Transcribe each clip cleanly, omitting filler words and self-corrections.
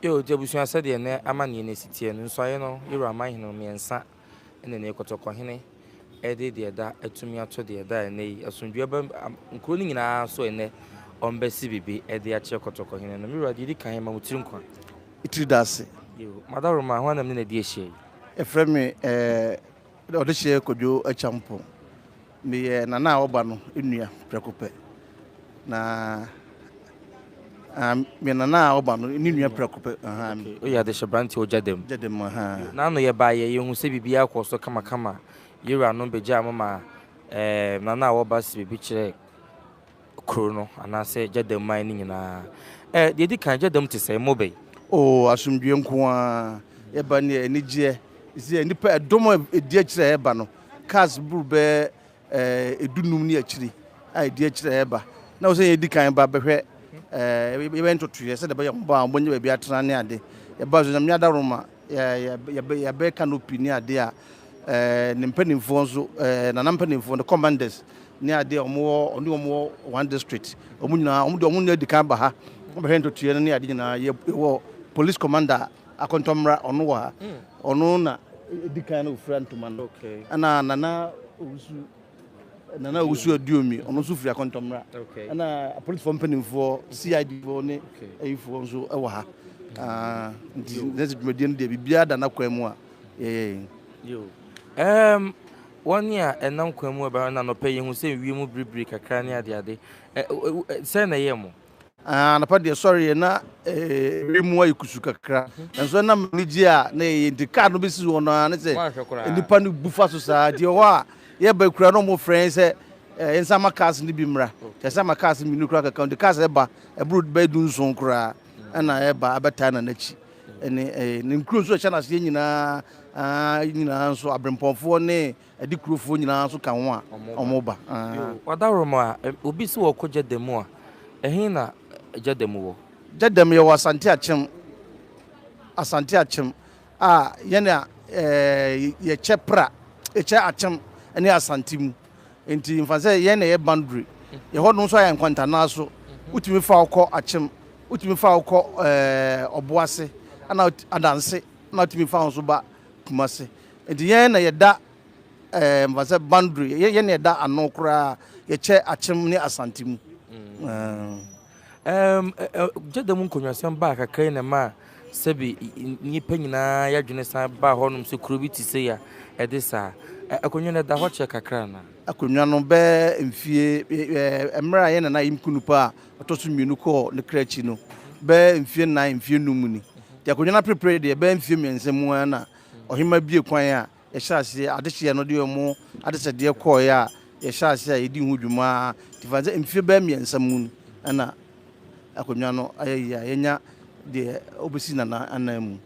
Yo, Jabusia said the ne amani ne city and so I know you are mine no me and sa and then Ekotokohine, Eddie the da, Etumia to the da, and they assume you are including in our so in there on Bessie Bibi, Eddie Achokotokohine, and the mirror did it came out to It does. you. Madame, my 1 minute, dear she. A friend me, the share could do a champo. Me, Nana Obano, Inuya, Precope. Na me Nana Obano, Inuya Precope. Oh, yeah, the Shabranti or Gyadam. Gyadam, Now, no, you buy a young Sabi Biako, so come. You are no Bejama, Nana Obas, Biche, Chrono, and I say Gyadam mining in a. Did you can't get them to say mobile? Oh, assume you kwa ebani enije isi Nnipa edomo edi akire eba no cars buru be edunum ni akiri a edi akire eba na wo say edi kan ba behwe ye ntoto ye se de be mba bonye ba bi atena ne ade ye ba so nyam yada roma ya be canopy ni ade a ne mpanimfo nso na mpanimfo the commanders ni ade omo one district omo nyina edi kan ba ha behwe ntoto ye ne ade nyina ye wo police commander akontomra ono wa ono na edikan na ofra ntoma no ana nana usu adiomi ono so firi akontomra ana police for mpanimfo CID fo ne ayifo nso e wa ha next comedian de bibia da na kwam a yo one year enam kwam e ba na no pay hu se wi mu bribri kakra ne ade se na yemo na pa de sorry na remu ayikusu kakra enso na mniji a na indika no besi wono na se Nnipa no bufa so sa de ho a ye ba kura no mo friends ensa makas ni bi mra ensa makas mi nukura kakra de kas e ba e bro ba du nson kura na e ba abeta na nachi ene ni nkuru so cha na se nyina nyina nso abrempofo ne adikurofo nyina so ka ho a omoba wadaroma obi se wo koje demo a ehina Gyadam wo Gyadam ye Asante achem a ye na ye chepra e che achem ene Asante mu enti mfa se ye na ye boundary ye ho no so ya nkwanta na so utimi fa ukọ achem utimi fa ukọ oboase ana adanse na utimi fa so ba kumase enti ye na ye da mfa se boundary ye na ye da ano kura ye che achem ne Asante mu Gyadam nkonwasem ba kakra na ma sebi nnipa nyina ya dwene san ba honum se kurobiti se ya edisa akonwa na da ho che kakra na akonwa no be mfie emra ye na imkunupa otoso mienu ko ne krachi no be mfie na mfie numu ni ti akonwa na prepare de be mfie miensemu na ohima bie kwan a ye hyase adehye no de omo adehye de ko ya ye hyase a yedi hu dwuma ti fanze mfie be miensemu na akonwa no ayaya yenya de obesi na anamu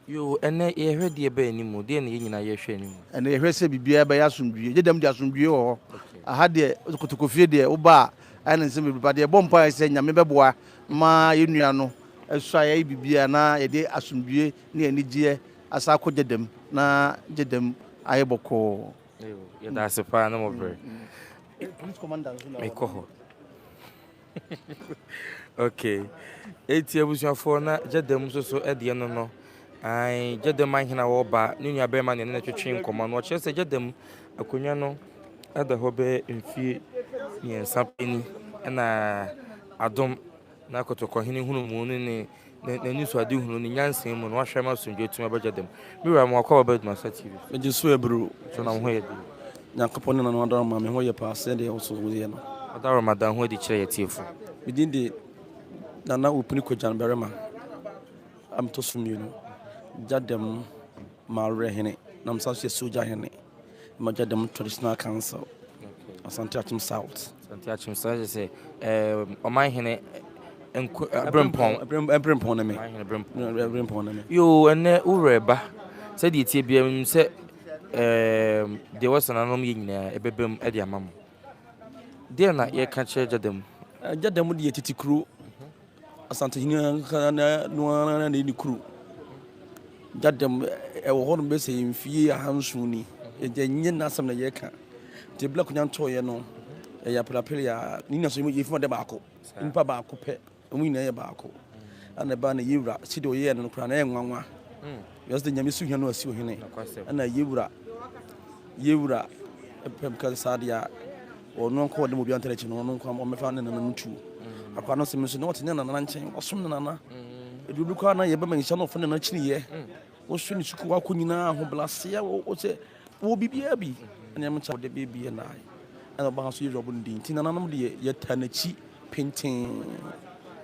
yo ene ye hwe de be animu de ne nyina ye hwe animu ene ye hwe se bibia be ya asomdwie Gyadam de asomdwie ho aha de kotokofie de oba ana nsem bibia de bompa se nyame beboa ma yenua no esua ye bibia na ye de asomdwie ne anigye asa ko Gyadam na Gyadam ayeboko ye da sepa na mo bre police commander me ko okay eti abusuafo na Gyadam so ede no ai Gyadam ahina wo ba ne nua be ma ne na twetwe nkoma no che se Gyadam akonwa no eda ho be mfie ne nsapeni na adom na kotokohene hunu mu ne na nisu ade hunu ne nyansen mu no ahwe ma sonje tuma ba Gyadam miwa mo akwa ba ADUMASA TV eje so ebru so na ho ye di Nyankopon na no adara ma me ho ye pa se de so wo ye no adara Ramadan ho di kire ye tiefo within the Nana Upuni Kojan Berema. I'm to sum you know. Gyadam Malrehene, Namsas Soja Hene, Gyadam Traditional Council, Asante South. Asante South say, my hene and Brimpon, you and Ureba said it said, there was an anomaly in a baby at your mamma. Dear not yet catch Gyadam. Gyadam would yet crew. Asante no ni crew. Gyadam e wo hono be say mfie ahansuni e nyen na asam na ye ka te black nyan to ye no e ya plapel ya ni na so yi fo de baako npa baako pe mu nyina ye baako ana ba na yewura sidi oye no kra na enwanwa yes the nyame suhia no asi ohene ana yewura pem kan sadia ono ko de mo bi antare chi no ono ko mo mefa na na ntu akwa no se mi so no tenya na na nchen osom na na edudu kwa na ye ba man hia no fo na na chini ye wo so ni suku wa ko nyina ho blase wo se wo bibia bi ana am cha de bibia na ana ba so yewura bu ndin ti na nanom de ye tanachi painting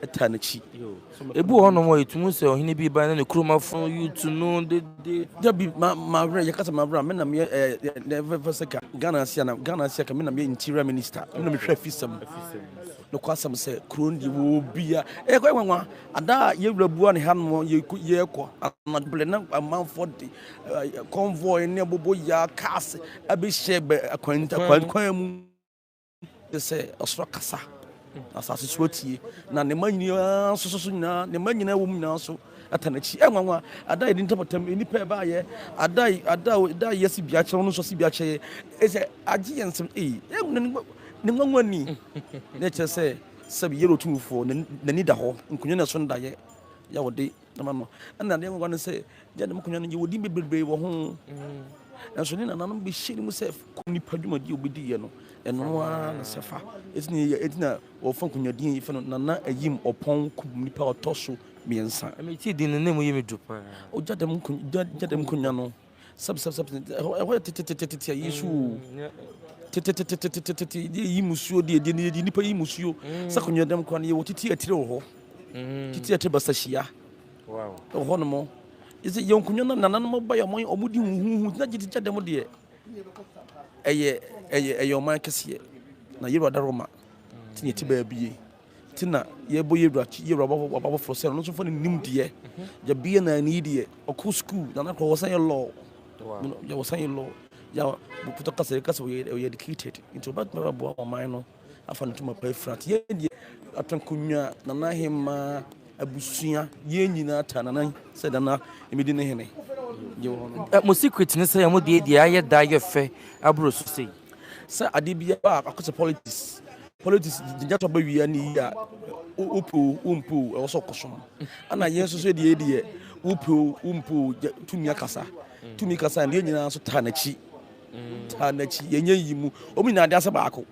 eternity ebu hono mo etumu se ohene bi ba na ne kroma fon YouTube no de bi ma re ye kasa ma bra me na me never seka Ghana Asia ka me na me interior minister me na me hwe fisam no kwasam se krondi wo bia e kwa nwa ada ye wurabu ne ha no ye ko anadble na amanfo de convoy ne bobo ya cars abi shebe akwanta mu se osro kasa asase swoti na ne manyina so nyina ne manyina wo nyina so atanachi enwanwa ada ye dintapotam enipa ba ye ada ye si bia kye no so si bia kye ese agi yensem ne nwanwa ni ne kye se sabi yero tumfo na ni da ho nkunye na so nda ye ya wode na mama na ne nwanwa ne se Gyadam kunye no ye wodi bebrebe wo ho enso ni na nanom be shiri mu se nipa dwumadi obedi ye no eno na sefa etina wo fon kunyadin yife no na ayim Oppong nipa otoso miensa emeti din ne mu yemi dupa o Gyadam kunya no sab ho tete yisu tete yimusuo de nipa yimusuo sa kunyadam kwa ne wo titi atire ho titi atire basashia wow ho no mo is it yonkunyo na nanom ba ya mon omudi huhu na giti Gyadam de eye oman kese na yero daroma tinye ti ba bie tina ye bo yero baba for sale no so for nim de ya bie na ni de oku school na ko wasan law ya wasan law ya bukuto kase we educated into but me bo oman no afa no tuma pa frat ye de atankunya na hema abusua ye nyina ta na se dana emedi ne hene mo secret ne say mo de aye da ye fe abro so sei sa ade bia ba akoso politics jinjato ba wi ani ya umpu e so kosom ana ye so so de umpu tumi kasa ne nyina so ta na chi ye nya yimu o mi na ade asa ba ako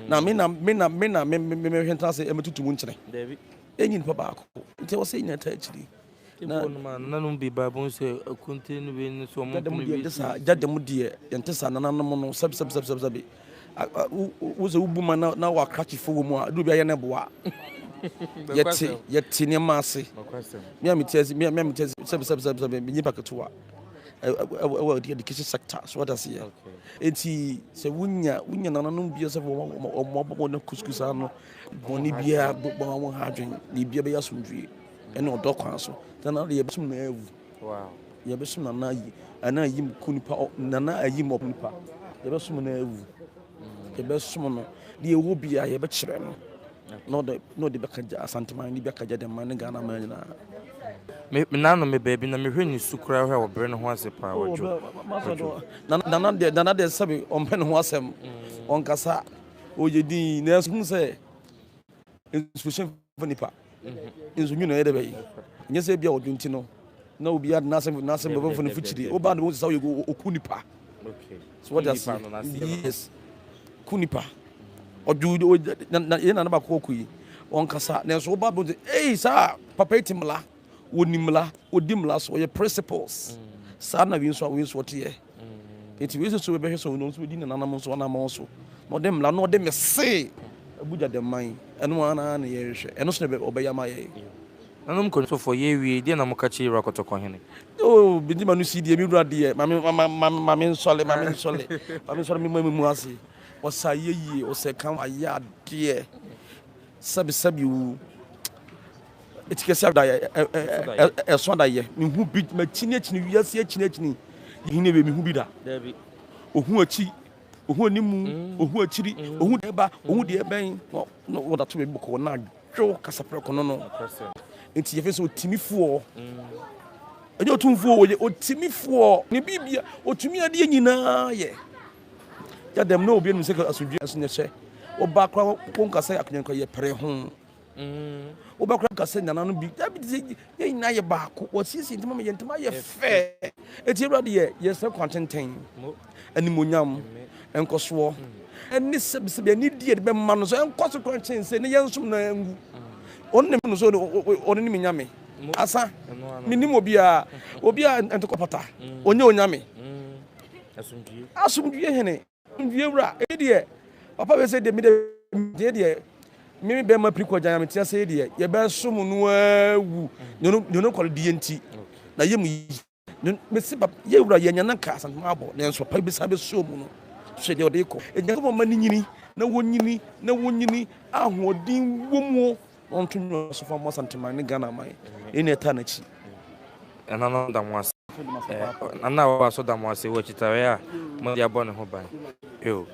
na me hwenta se emetutumu nkyere David enyin pa ba ako nti wo se nya ta achiri na no be babon se akunte no be no so mo Gyadam de yentesa nananom no sab wo ze ubuma na wa krachi fo mu a do bia ye ne boa yeti ne maase me amitezi sab nyipa ketua the education sector so what does here enti se wunya nananom bia se mo na kuskusa no boni bia bo ha adwen ni bia be yasomdwie ene odokwan so tana ye besum na ewu wow ye besum na yi ana yim kunipa na ayim opnipa ye besum na ewu ye besum no de ewu bia ye be kire no no de beka Asante man ni beka Gyadam man Ghana man nyina me nano me baby na me hwe ni sukura hwe obre no ho asepa wajo nana de sabi ompen ho asem onkasa oyedi na sun se institution nipa inzu nyuna yede bayi nyese bia odunti no na obi ad na asem baba fo no fuchiri oba na wo sa wo okunipa okay so what does yes kunipa odu na ba ko kuyi onkasa na so oba bo sa papa itimla wonimla odimla so ye principles sa na wi so tie enti we so be so no so di na nanam so na ma so no dem la no dem se abu Gyadam man eno ana na ye hwe eno so be obeya ma ye nanom ko so for ye wi de na mo ka chi rakoto ko hene oh bindi manu si de mi wura de mami nsole mi mu ase o sa ye o se kan aya de sabi wu etikesi da e so da ye mi hu bi ma chini wiase chini yine be mi hu bi da david ohu achi ohu animu ohu achiri ohu deba ohu de ben no wo da to be boko na dwo kasapre kono no enti ye fe so otimifuo enye otumfuo otimifuo ne bibia otumi ade nyina ye Gyadam no obi enu se asudwe aso ne hye oba kwa konkasa akunyanko ye pere ho Obakra ka se nana no bi da bi ye nyina ye baako wo sisi ntama ye ntama ye fe eti ewrade ye se kwantenten animonyam enkoso eni se ni die de be ma no so enkoso kwantenten se ne yensum na ngu onne no so onne ni nyame asa minim obi a entokopata onye onyame asumdue hene ndue wura e de papa be se de mi de me be ma priko janya me tia se de ye be som no awu no kwal die nti na ye mu me se ye wura ye nyana ka asantuma abo ne nso pa be sa be som no so de ode ko e nyaka ma nyini na wonyini ahodin womu onto nyo so fa mo santuma ne Ghana mai ene ta na chi ana no da mo ase ana wa so da mo ase wo chitawe a mo dia bo ne ho ban yo